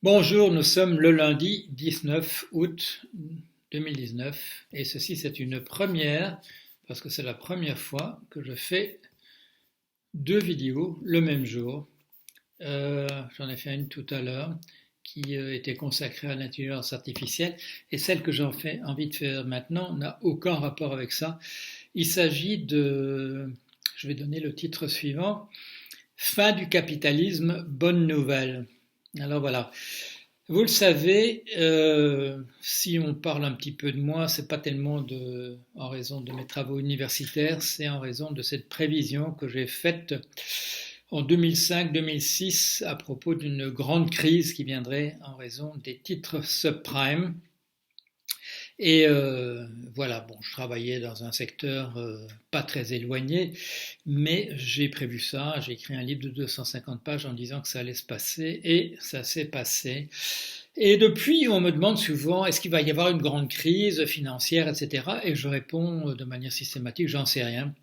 Bonjour, nous sommes le lundi 19 août 2019 et ceci c'est une première parce que c'est la première fois que je fais deux vidéos le même jour. J'en ai fait une tout à l'heure qui était consacrée à l'intelligence artificielle et celle que j'en fais envie de faire maintenant n'a aucun rapport avec ça. Il s'agit je vais donner le titre suivant, Fin du capitalisme, bonne nouvelle. Alors voilà. Vous le savez, si on parle un petit peu de moi, c'est pas tellement en raison de mes travaux universitaires, c'est en raison de cette prévision que j'ai faite en 2005-2006 à propos d'une grande crise qui viendrait en raison des titres subprimes. Et voilà, bon, je travaillais dans un secteur pas très éloigné, mais j'ai prévu ça, j'ai écrit un livre de 250 pages en disant que ça allait se passer, et ça s'est passé. Et depuis, on me demande souvent, est-ce qu'il va y avoir une grande crise financière, etc. Et je réponds de manière systématique, j'en sais rien.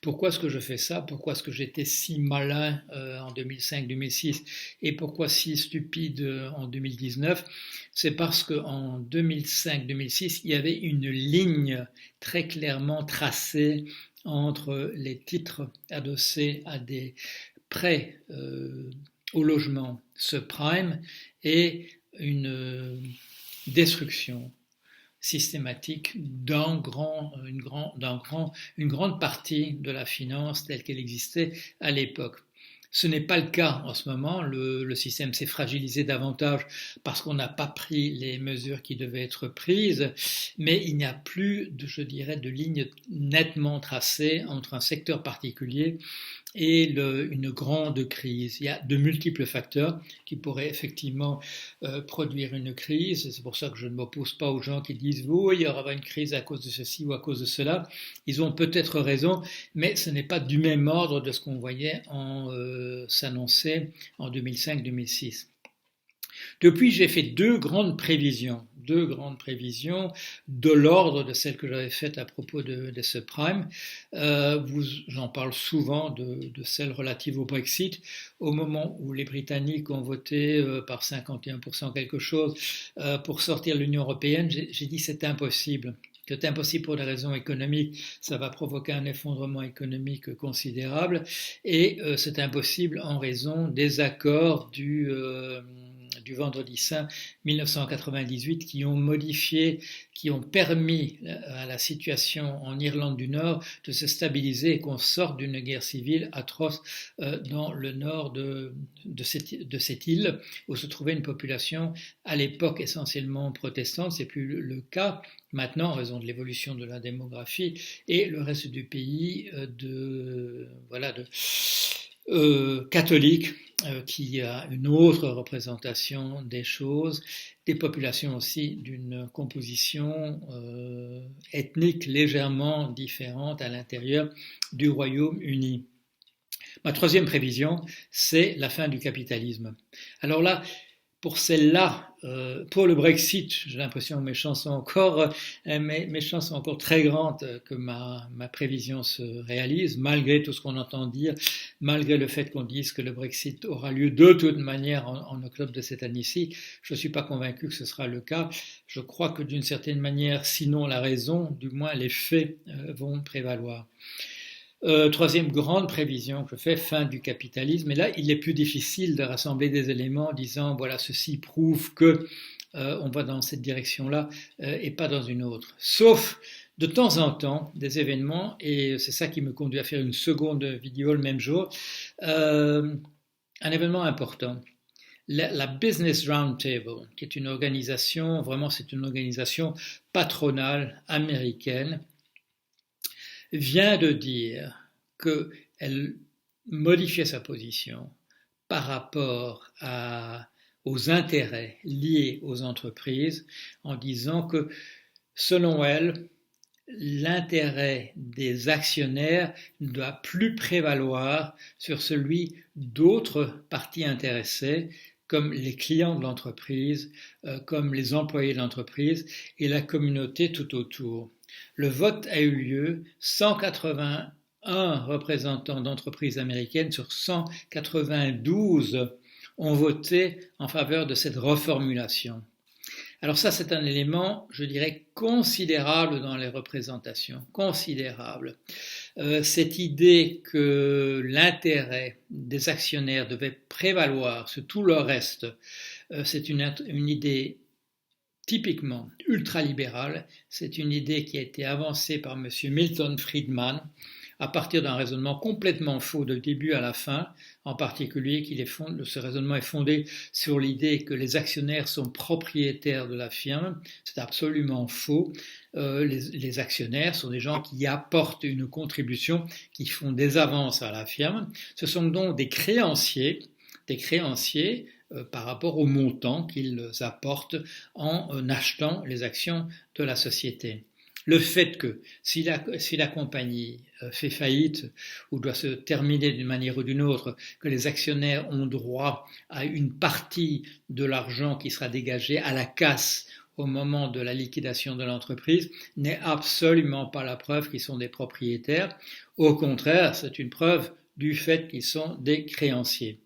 Pourquoi est-ce que je fais ça? Pourquoi est-ce que j'étais si malin en 2005-2006 et pourquoi si stupide en 2019? C'est parce qu'en 2005-2006, il y avait une ligne très clairement tracée entre les titres adossés à des prêts au logement subprime et une destruction systématique une grande partie de la finance telle qu'elle existait à l'époque. Ce n'est pas le cas en ce moment, le système s'est fragilisé davantage parce qu'on n'a pas pris les mesures qui devaient être prises, mais il n'y a plus, je dirais, de ligne nettement tracée entre un secteur particulier et une grande crise. Il y a de multiples facteurs qui pourraient effectivement produire une crise. C'est pour ça que je ne m'oppose pas aux gens qui disent oui, il y aura une crise à cause de ceci ou à cause de cela. Ils ont peut-être raison, mais ce n'est pas du même ordre de ce qu'on voyait s'annoncer en 2005-2006. Depuis, j'ai fait deux grandes prévisions de l'ordre de celles que j'avais faites à propos des subprimes. J'en parle souvent de celles relatives au Brexit. Au moment où les Britanniques ont voté par 51% quelque chose pour sortir de l'Union européenne, j'ai dit c'est impossible. C'est impossible pour des raisons économiques, ça va provoquer un effondrement économique considérable, et c'est impossible en raison des accords du Vendredi Saint 1998 qui ont modifié, qui ont permis à la situation en Irlande du Nord de se stabiliser et qu'on sorte d'une guerre civile atroce dans le nord de cette île où se trouvait une population à l'époque essentiellement protestante. C'est plus le cas maintenant en raison de l'évolution de la démographie et le reste du pays catholique qui a une autre représentation des choses, des populations aussi d'une composition ethnique légèrement différente à l'intérieur du Royaume-Uni. Ma troisième prévision, c'est la fin du capitalisme. Alors là, pour celle-là, pour le Brexit, j'ai l'impression que mes chances sont encore très grandes que ma prévision se réalise, malgré tout ce qu'on entend dire, malgré le fait qu'on dise que le Brexit aura lieu de toute manière en octobre de cette année-ci. Je ne suis pas convaincu que ce sera le cas. Je crois que d'une certaine manière, sinon la raison, du moins les faits vont prévaloir. Troisième grande prévision que je fais, fin du capitalisme. Et là, il est plus difficile de rassembler des éléments en disant, voilà, ceci prouve que on va dans cette direction-là et pas dans une autre. Sauf de temps en temps des événements, et c'est ça qui me conduit à faire une seconde vidéo le même jour, un événement important. La Business Roundtable, qui est une organisation, vraiment c'est une organisation patronale américaine, vient de dire qu'elle modifiait sa position par rapport aux intérêts liés aux entreprises en disant que, selon elle, l'intérêt des actionnaires ne doit plus prévaloir sur celui d'autres parties intéressées, comme les clients de l'entreprise, comme les employés de l'entreprise et la communauté tout autour. Le vote a eu lieu, 181 représentants d'entreprises américaines sur 192 ont voté en faveur de cette reformulation. Alors ça, c'est un élément, je dirais, considérable dans les représentations, considérable. Cette idée que l'intérêt des actionnaires devait prévaloir sur tout le reste, c'est une idée typiquement ultralibérale, c'est une idée qui a été avancée par M. Milton Friedman à partir d'un raisonnement complètement faux de début à la fin, en particulier ce raisonnement est fondé sur l'idée que les actionnaires sont propriétaires de la firme. C'est absolument faux. Les actionnaires sont des gens qui apportent une contribution, qui font des avances à la firme. Ce sont donc des créanciers par rapport au montant qu'ils apportent en achetant les actions de la société. Le fait que si la compagnie fait faillite ou doit se terminer d'une manière ou d'une autre, que les actionnaires ont droit à une partie de l'argent qui sera dégagé à la casse au moment de la liquidation de l'entreprise, n'est absolument pas la preuve qu'ils sont des propriétaires. Au contraire, c'est une preuve du fait qu'ils sont des créanciers.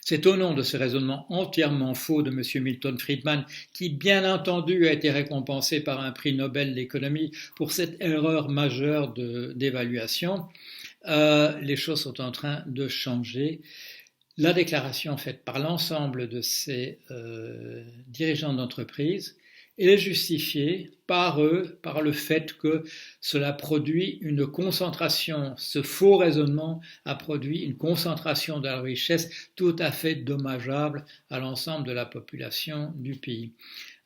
C'est au nom de ce raisonnement entièrement faux de M. Milton Friedman, qui bien entendu a été récompensé par un prix Nobel d'économie pour cette erreur majeure d'évaluation, les choses sont en train de changer. La déclaration faite par l'ensemble de ces dirigeants d'entreprise est justifiée par eux, par le fait que cela produit une concentration, ce faux raisonnement a produit une concentration de la richesse tout à fait dommageable à l'ensemble de la population du pays.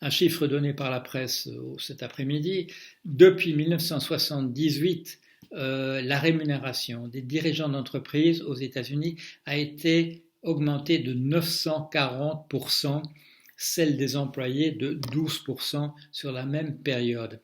Un chiffre donné par la presse cet après-midi, depuis 1978, la rémunération des dirigeants d'entreprise aux États-Unis a été augmentée de 940%, celle des employés de 12% sur la même période.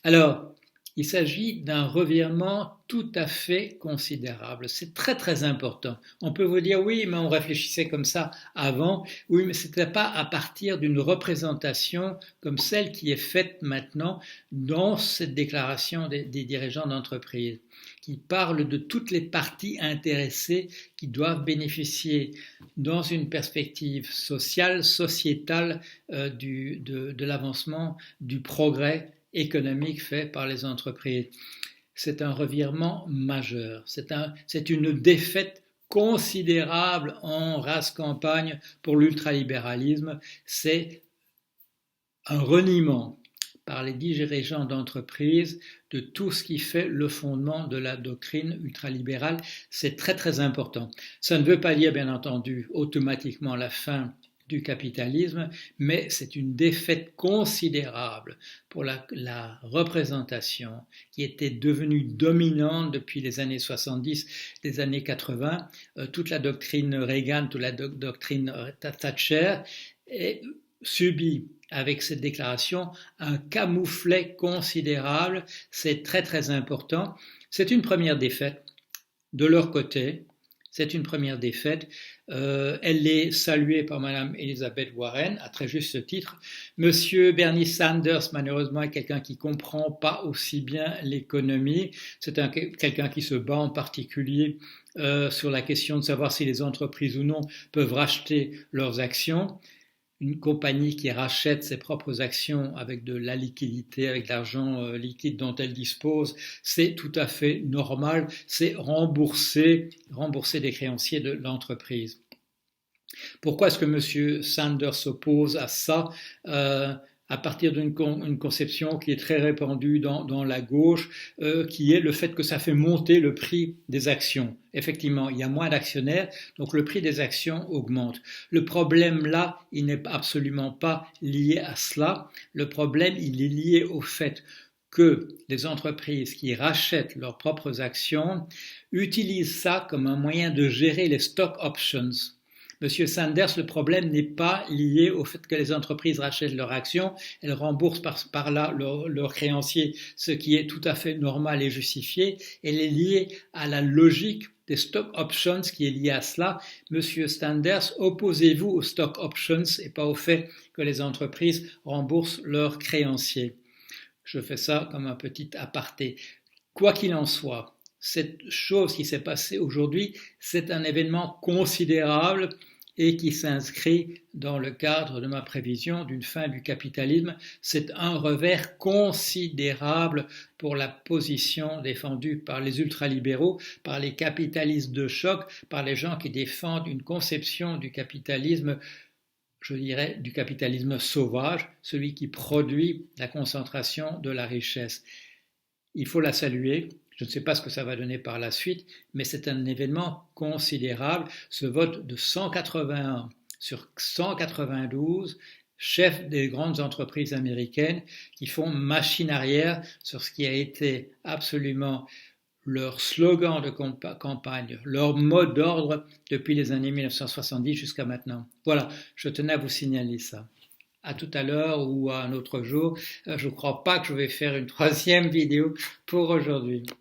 Alors, il s'agit d'un revirement tout à fait considérable. C'est très très important. On peut vous dire oui, mais on réfléchissait comme ça avant. Oui, mais ce n'était pas à partir d'une représentation comme celle qui est faite maintenant dans cette déclaration des dirigeants d'entreprise, qui parle de toutes les parties intéressées qui doivent bénéficier dans une perspective sociale, sociétale de l'avancement, du progrès économique fait par les entreprises. C'est un revirement majeur, c'est une défaite considérable en race campagne pour l'ultralibéralisme, c'est un reniement par les dirigeants d'entreprise de tout ce qui fait le fondement de la doctrine ultralibérale. C'est très très important. Ça ne veut pas dire bien entendu automatiquement la fin du capitalisme, mais c'est une défaite considérable pour la représentation qui était devenue dominante depuis les années 70, les années 80, toute la doctrine Reagan, toute la doctrine Thatcher, et subit avec cette déclaration un camouflet considérable. C'est très très important. C'est une première défaite de leur côté. C'est une première défaite. Elle est saluée par Mme Elizabeth Warren, à très juste titre. Monsieur Bernie Sanders, malheureusement, est quelqu'un qui ne comprend pas aussi bien l'économie. C'est quelqu'un qui se bat en particulier sur la question de savoir si les entreprises ou non peuvent racheter leurs actions. Une compagnie qui rachète ses propres actions avec de la liquidité, avec de l'argent liquide dont elle dispose, c'est tout à fait normal, c'est rembourser des créanciers de l'entreprise. Pourquoi est-ce que M. Sanders s'oppose à ça à partir d'une conception qui est très répandue dans la gauche, qui est le fait que ça fait monter le prix des actions. Effectivement, il y a moins d'actionnaires, donc le prix des actions augmente. Le problème là, il n'est absolument pas lié à cela. Le problème, il est lié au fait que les entreprises qui rachètent leurs propres actions utilisent ça comme un moyen de gérer les stock options. Monsieur Sanders, le problème n'est pas lié au fait que les entreprises rachètent leurs actions, elles remboursent par là leurs créanciers, ce qui est tout à fait normal et justifié. Elle est liée à la logique des stock options qui est liée à cela. Monsieur Sanders, opposez-vous aux stock options et pas au fait que les entreprises remboursent leurs créanciers. Je fais ça comme un petit aparté. Quoi qu'il en soit, cette chose qui s'est passée aujourd'hui, c'est un événement considérable et qui s'inscrit dans le cadre de ma prévision d'une fin du capitalisme. C'est un revers considérable pour la position défendue par les ultralibéraux, par les capitalistes de choc, par les gens qui défendent une conception du capitalisme, je dirais, du capitalisme sauvage, celui qui produit la concentration de la richesse. Il faut la saluer. Je ne sais pas ce que ça va donner par la suite, mais c'est un événement considérable. Ce vote de 181 sur 192 chefs des grandes entreprises américaines qui font machine arrière sur ce qui a été absolument leur slogan de campagne, leur mot d'ordre depuis les années 1970 jusqu'à maintenant. Voilà, je tenais à vous signaler ça. À tout à l'heure ou à un autre jour. Je ne crois pas que je vais faire une troisième vidéo pour aujourd'hui.